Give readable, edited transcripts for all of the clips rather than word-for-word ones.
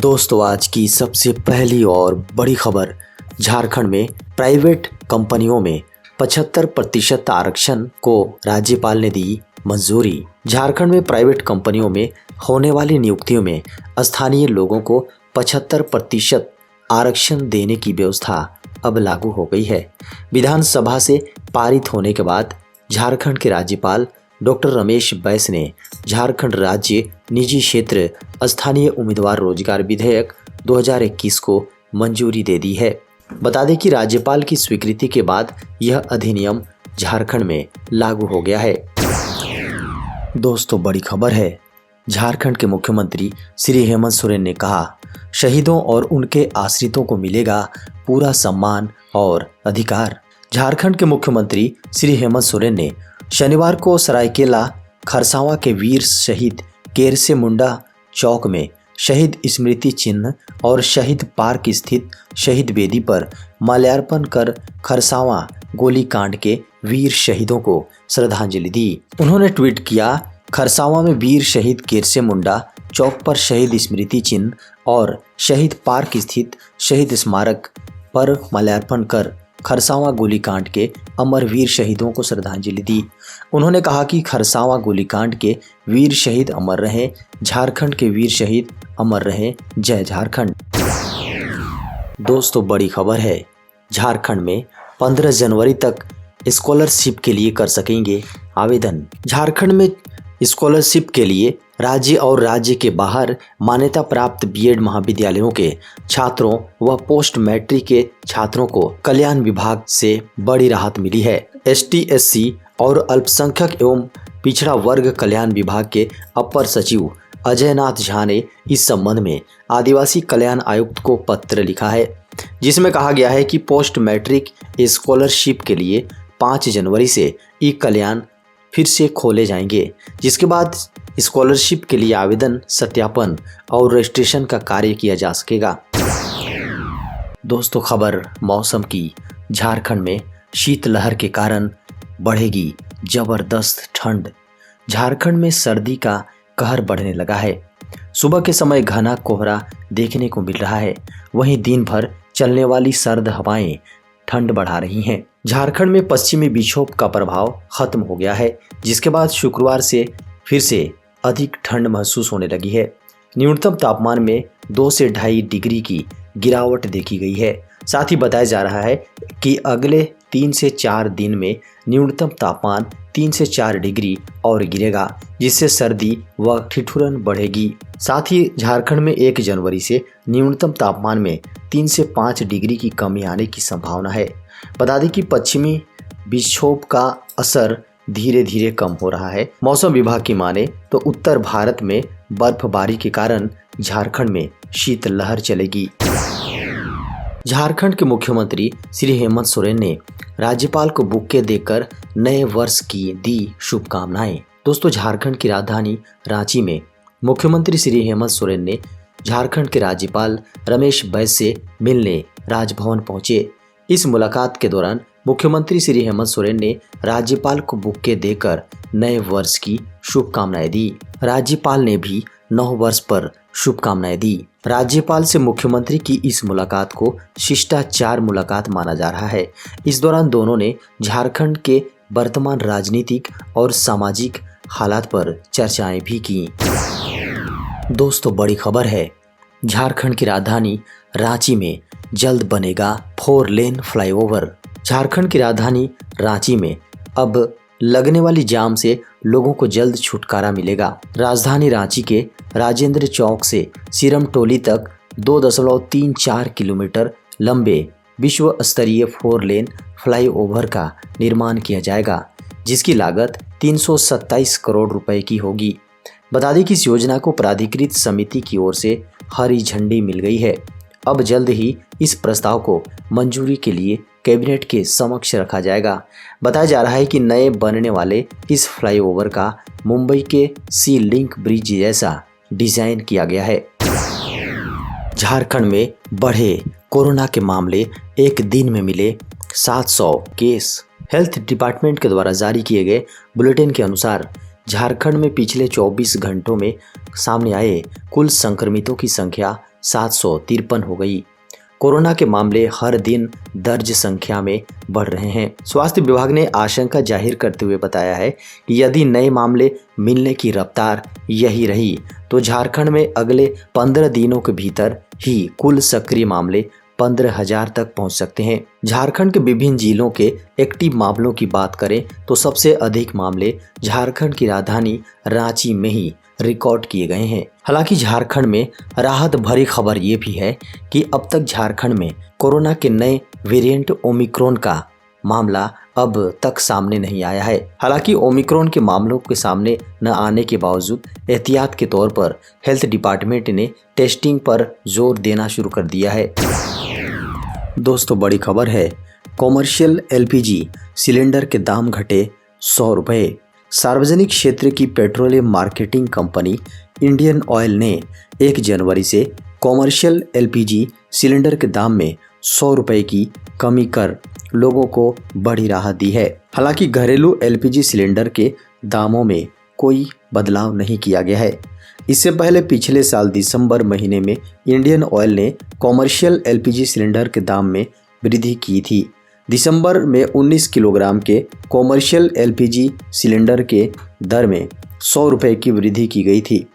दोस्तों, आज की सबसे पहली और बड़ी खबर। झारखंड में प्राइवेट कंपनियों में 75% आरक्षण को राज्यपाल ने दी मंजूरी। झारखंड में प्राइवेट कंपनियों में होने वाली नियुक्तियों में स्थानीय लोगों को 75% आरक्षण देने की व्यवस्था अब लागू हो गई है। विधानसभा से पारित होने के बाद झारखंड के राज्यपाल डॉक्टर रमेश बैस ने झारखंड राज्य निजी क्षेत्र स्थानीय उम्मीदवार रोजगार विधेयक 2021 को मंजूरी दे दी है। बता दें कि राज्यपाल की स्वीकृति के बाद यह अधिनियम झारखंड में लागू हो गया है। दोस्तों, बड़ी खबर है। झारखंड के मुख्यमंत्री श्री हेमंत सोरेन ने कहा, शहीदों और उनके आश्रितों को मिलेगा पूरा सम्मान और अधिकार। झारखंड के मुख्यमंत्री श्री हेमंत सोरेन ने शनिवार को सरायकेला खरसावां के वीर शहीद केरसे मुंडा चौक में शहीद स्मृति चिन्ह और शहीद पार्क स्थित शहीद वेदी पर माल्यार्पण कर खरसावां गोलीकांड के वीर शहीदों को श्रद्धांजलि दी। उन्होंने ट्वीट किया, खरसावां में वीर शहीद केरसे मुंडा चौक पर शहीद स्मृति चिन्ह और शहीद पार्क स्थित शहीद स्मारक पर माल्यार्पण कर खरसावां गोलीकांड के अमरवीर शहीदों को श्रद्धांजलि दी। उन्होंने कहा कि खरसावां गोलीकांड के वीर शहीद अमर रहे, झारखंड के वीर शहीद अमर रहे, जय झारखंड। दोस्तों, बड़ी खबर है। झारखंड में 15 जनवरी तक स्कॉलरशिप के लिए कर सकेंगे आवेदन। झारखंड में स्कॉलरशिप के लिए राज्य और राज्य के बाहर मान्यता प्राप्त बीएड महाविद्यालयों के छात्रों व पोस्ट मैट्रिक के छात्रों को कल्याण विभाग से बड़ी राहत मिली है। एसटी, एससी और अल्पसंख्यक एवं पिछड़ा वर्ग कल्याण विभाग के अपर सचिव अजय नाथ झा ने इस संबंध में आदिवासी कल्याण आयुक्त को पत्र लिखा है, जिसमें कहा गया है कि पोस्ट मैट्रिक स्कॉलरशिप के लिए 5 जनवरी से ई कल्याण फिर से खोले जाएंगे, जिसके बाद स्कॉलरशिप के लिए आवेदन, सत्यापन और रजिस्ट्रेशन का कार्य किया जा सकेगा। दोस्तों, खबर मौसम की। झारखंड में शीतलहर के कारण बढ़ेगी जबरदस्त ठंड। झारखंड में सर्दी का कहर बढ़ने लगा है। सुबह के समय घना कोहरा देखने को मिल रहा है, वहीं दिन भर चलने वाली सर्द हवाएं ठंड बढ़ा रही हैं। झारखंड में पश्चिमी विक्षोभ का प्रभाव खत्म हो गया है, जिसके बाद शुक्रवार से फिर से अधिक ठंड महसूस होने लगी है। न्यूनतम तापमान में 2 से 2.5 डिग्री की गिरावट देखी गई है। साथ ही बताया जा रहा है कि अगले 3 से 4 दिन में न्यूनतम तापमान 3 से 4 डिग्री और गिरेगा, जिससे सर्दी व ठिठुरन बढ़ेगी। साथ ही झारखंड में 1 जनवरी से न्यूनतम तापमान में 3 से 5 डिग्री की कमी आने की संभावना है। बता दें कि पश्चिमी विक्षोभ का असर धीरे धीरे कम हो रहा है। मौसम विभाग की माने तो उत्तर भारत में बर्फबारी के कारण झारखंड में शीतलहर चलेगी। झारखंड के मुख्यमंत्री श्री हेमंत सोरेन ने राज्यपाल को बुके देकर नए वर्ष की दी शुभकामनाएं। दोस्तों, झारखंड की राजधानी रांची में मुख्यमंत्री श्री हेमंत सोरेन ने झारखंड के राज्यपाल रमेश बैस से मिलने राजभवन पहुंचे। इस मुलाकात के दौरान मुख्यमंत्री श्री हेमंत सोरेन ने राज्यपाल को बुके देकर नए वर्ष की शुभकामनाएं दी। राज्यपाल ने भी नव वर्ष पर शुभकामनाएं दी। राज्यपाल से मुख्यमंत्री की इस मुलाकात को शिष्टाचार मुलाकात माना जा रहा है। इस दौरान दोनों ने झारखंड के वर्तमान राजनीतिक और सामाजिक हालात पर चर्चाएं भी की। दोस्तों, बड़ी खबर है। झारखंड की राजधानी रांची में जल्द बनेगा 4 लेन फ्लाईओवर। झारखंड की राजधानी रांची में अब लगने वाली जाम से लोगों को जल्द छुटकारा मिलेगा। राजधानी रांची के राजेंद्र चौक से सिरमटोली तक 2.34 किलोमीटर लंबे विश्व स्तरीय 4 लेन फ्लाईओवर का निर्माण किया जाएगा, जिसकी लागत 327 करोड़ रुपए की होगी। बता दें कि इस योजना को प्राधिकृत समिति की ओर से हरी झंडी मिल गई है। अब जल्द ही इस प्रस्ताव को मंजूरी के लिए कैबिनेट के समक्ष रखा जाएगा। बताया जा रहा है कि नए बनने वाले इस फ्लाईओवर का मुंबई के सी लिंक ब्रिज जैसा डिजाइन किया गया है। झारखंड में बढ़े कोरोना के मामले, एक दिन में मिले 700 केस। हेल्थ डिपार्टमेंट के द्वारा जारी किए गए बुलेटिन के अनुसार झारखंड में पिछले 24 घंटों में सामने आए कुल संक्रमितों की संख्या 753 हो गई। कोरोना के मामले हर दिन दर्ज संख्या में बढ़ रहे हैं। स्वास्थ्य विभाग ने आशंका जाहिर करते हुए बताया है कि यदि नए मामले मिलने की रफ्तार यही रही तो झारखंड में अगले 15 दिनों के भीतर ही कुल सक्रिय मामले 15,000 तक पहुंच सकते हैं। झारखंड के विभिन्न जिलों के एक्टिव मामलों की बात करें तो सबसे अधिक मामले झारखंड की राजधानी रांची में ही रिकॉर्ड किए गए हैं। हालांकि झारखंड में राहत भरी खबर ये भी है कि अब तक झारखंड में कोरोना के नए वेरिएंट ओमिक्रॉन का मामला अब तक सामने नहीं आया है। हालांकि ओमिक्रॉन के मामलों के सामने न आने के बावजूद एहतियात के तौर पर हेल्थ डिपार्टमेंट ने टेस्टिंग पर जोर देना शुरू कर दिया है। दोस्तों, बड़ी खबर है, कॉमर्शियल एलपीजी सिलेंडर के दाम घटे 100 रुपये। सार्वजनिक क्षेत्र की petroleum marketing company Indian oil ने 1 जनवरी से कॉमर्शियल एलपीजी सिलेंडर के दाम में 100 रुपये की कमी कर लोगों को बड़ी राहत दी है। हालांकि घरेलू एलपीजी सिलेंडर के दामों में कोई बदलाव नहीं किया गया है। इससे पहले पिछले साल दिसंबर महीने में इंडियन ऑयल ने कॉमर्शियल एलपीजी सिलेंडर के दाम में वृद्धि की थी। दिसंबर में 19 किलोग्राम के कॉमर्शियल एलपीजी सिलेंडर के दर में 100 रुपये की वृद्धि की गई थी।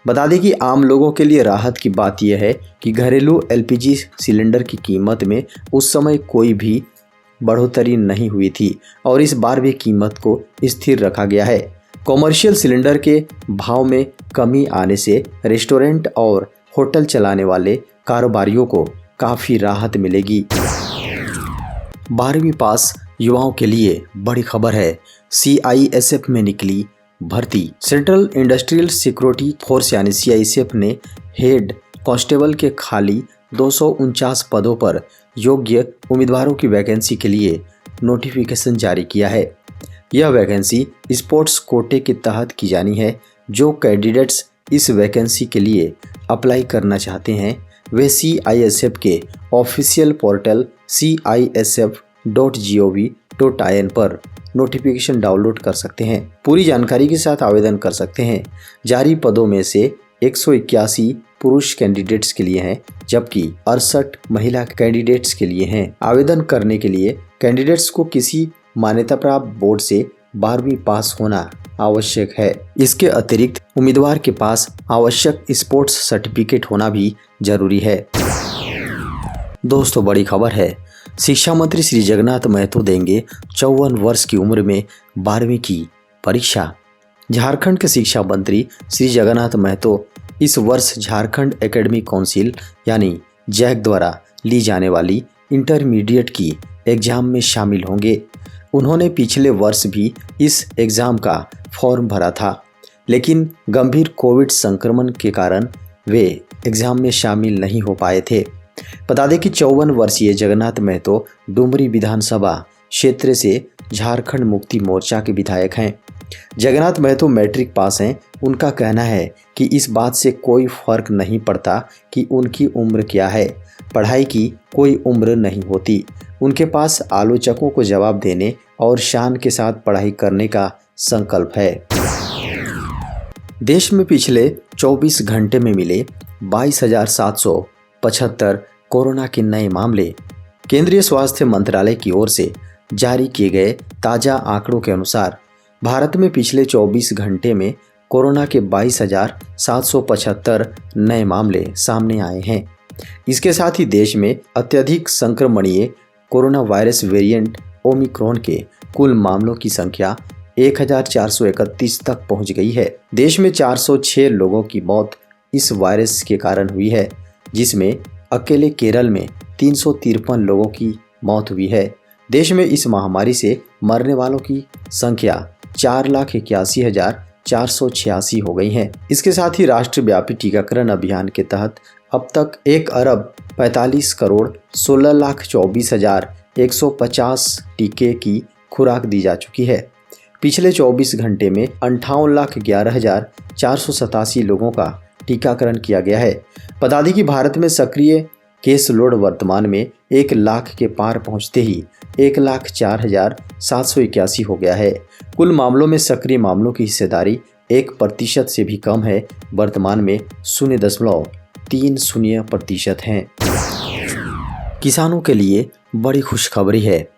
बता दें कि आम लोगों के लिए राहत की बात यह है कि घरेलू एलपीजी सिलेंडर की कीमत में उस समय कोई भी बढ़ोतरी नहीं हुई थी और इस बार भी कीमत को स्थिर रखा गया है। कॉमर्शियल सिलेंडर के भाव में कमी आने से रेस्टोरेंट और होटल चलाने वाले कारोबारियों को काफ़ी राहत मिलेगी। 12वीं पास युवाओं के लिए बड़ी खबर है, CISF में निकली भर्ती। सेंट्रल इंडस्ट्रियल सिक्योरिटी फोर्स यानी CISF ने हेड कांस्टेबल के खाली 249 पदों पर योग्य उम्मीदवारों की वैकेंसी के लिए नोटिफिकेशन जारी किया है। यह वैकेंसी स्पोर्ट्स कोटे के तहत की जानी है। जो कैंडिडेट्स इस वैकेंसी के लिए अप्लाई करना चाहते हैं वे CISF के ऑफिशियल पोर्टल CISF.gov.in पर नोटिफिकेशन डाउनलोड कर सकते हैं। पूरी जानकारी के साथ आवेदन कर सकते हैं। जारी पदों में से 181 पुरुष कैंडिडेट्स के लिए हैं जबकि 68 महिला कैंडिडेट्स के लिए हैं। आवेदन करने के लिए कैंडिडेट्स को किसी मान्यता प्राप्त बोर्ड से 12वीं पास होना आवश्यक है। इसके अतिरिक्त उम्मीदवार के पास आवश्यक स्पोर्ट्स सर्टिफिकेट होना भी जरूरी है। दोस्तों, बड़ी खबर है, शिक्षा मंत्री श्री जगन्नाथ महतो देंगे 54 वर्ष की उम्र में 12वीं की परीक्षा। झारखंड के शिक्षा मंत्री श्री जगन्नाथ महतो इस वर्ष झारखंड एकेडमिक काउंसिल यानी जैक द्वारा ली जाने वाली इंटरमीडिएट की एग्जाम में शामिल होंगे। उन्होंने पिछले वर्ष भी इस एग्ज़ाम का फॉर्म भरा था, लेकिन गंभीर कोविड संक्रमण के कारण वे एग्ज़ाम में शामिल नहीं हो पाए थे। बता दें कि 54 वर्षीय जगन्नाथ महतो डुमरी विधानसभा क्षेत्र से झारखंड मुक्ति मोर्चा के विधायक हैं। जगन्नाथ महतो मैट्रिक पास हैं। उनका कहना है कि इस बात से कोई फर्क नहीं पड़ता कि उनकी उम्र क्या है, पढ़ाई की कोई उम्र नहीं होती। उनके पास आलोचकों को जवाब देने और शान के साथ पढ़ाई करने का संकल्प है। देश में पिछले 24 घंटे में मिले 22,775 कोरोना के नए मामले। केंद्रीय स्वास्थ्य मंत्रालय की ओर से जारी किए गए ताज़ा आंकड़ों के अनुसार भारत में पिछले 24 घंटे में कोरोना के 22,775 नए मामले सामने आए हैं। इसके साथ ही देश में अत्यधिक संक्रमणीय कोरोना वायरस वेरिएंट ओमिक्रॉन के कुल मामलों की संख्या 1,431 तक पहुंच गई है। देश में 406 लोगों की मौत इस वायरस के कारण हुई है, जिसमें अकेले केरल में 353 लोगों की मौत हुई है। देश में इस महामारी से मरने वालों की संख्या 4,81,486 हो गई है। इसके साथ ही राष्ट्रव्यापी टीकाकरण अभियान के तहत अब तक 1,45,16,24,150 टीके की खुराक दी जा चुकी है। पिछले 24 घंटे में 58,11,487 लोगों का टीकाकरण किया गया है। बता दें कि भारत में सक्रिय केस लोड वर्तमान में 1 लाख के पार पहुंचते ही 1,04,781 हो गया है। कुल मामलों में सक्रिय मामलों की हिस्सेदारी 1% से भी कम है, वर्तमान में 0.30% है। किसानों के लिए बड़ी खुशखबरी है।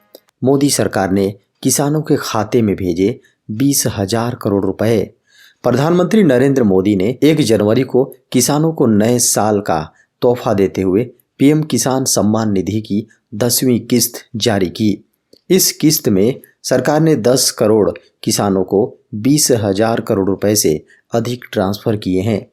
मोदी सरकार ने किसानों के खाते में भेजे 20,000 करोड़ रुपए। प्रधानमंत्री नरेंद्र मोदी ने 1 जनवरी को किसानों को नए साल का तोहफा देते हुए पीएम किसान सम्मान निधि की 10वीं किस्त जारी की। इस किस्त में सरकार ने 10 करोड़ किसानों को 20,000 करोड़ रुपए से अधिक ट्रांसफर किए हैं।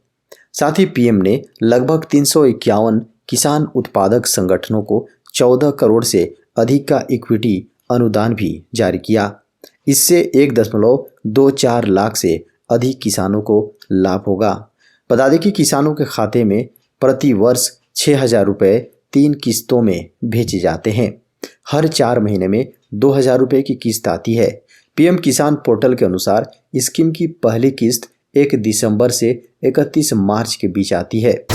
साथ ही पीएम ने लगभग 351 किसान उत्पादक संगठनों को 14 करोड़ से अधिक का इक्विटी अनुदान भी जारी किया। इससे 1.24 लाख से अधिक किसानों को लाभ होगा। बता दें कि किसानों के खाते में प्रति वर्ष 6,000 रुपये 3 किस्तों में भेजे जाते हैं। हर 4 महीने में 2,000 रुपये की किस्त आती है। पीएम किसान पोर्टल के अनुसार स्कीम की पहली किस्त 1 दिसंबर से 31 मार्च के बीच आती है।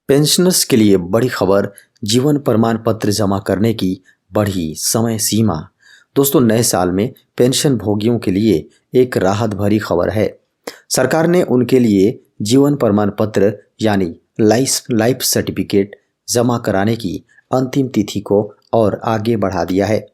पेंशनर्स के लिए बड़ी खबर, जीवन प्रमाण पत्र जमा करने की बढ़ी समय सीमा। दोस्तों, नए साल में पेंशन भोगियों के लिए एक राहत भरी खबर है। सरकार ने उनके लिए जीवन प्रमाण पत्र यानी लाइफ सर्टिफिकेट जमा कराने की अंतिम तिथि को और आगे बढ़ा दिया है।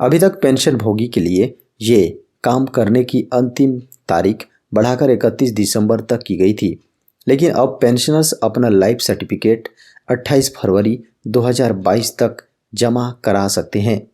अभी तक पेंशन भोगी के लिए ये काम करने की अंतिम तारीख बढ़ाकर 31 दिसंबर तक की गई थी, लेकिन अब पेंशनर्स अपना लाइफ सर्टिफिकेट 28 फरवरी 2022 तक जमा करा सकते हैं।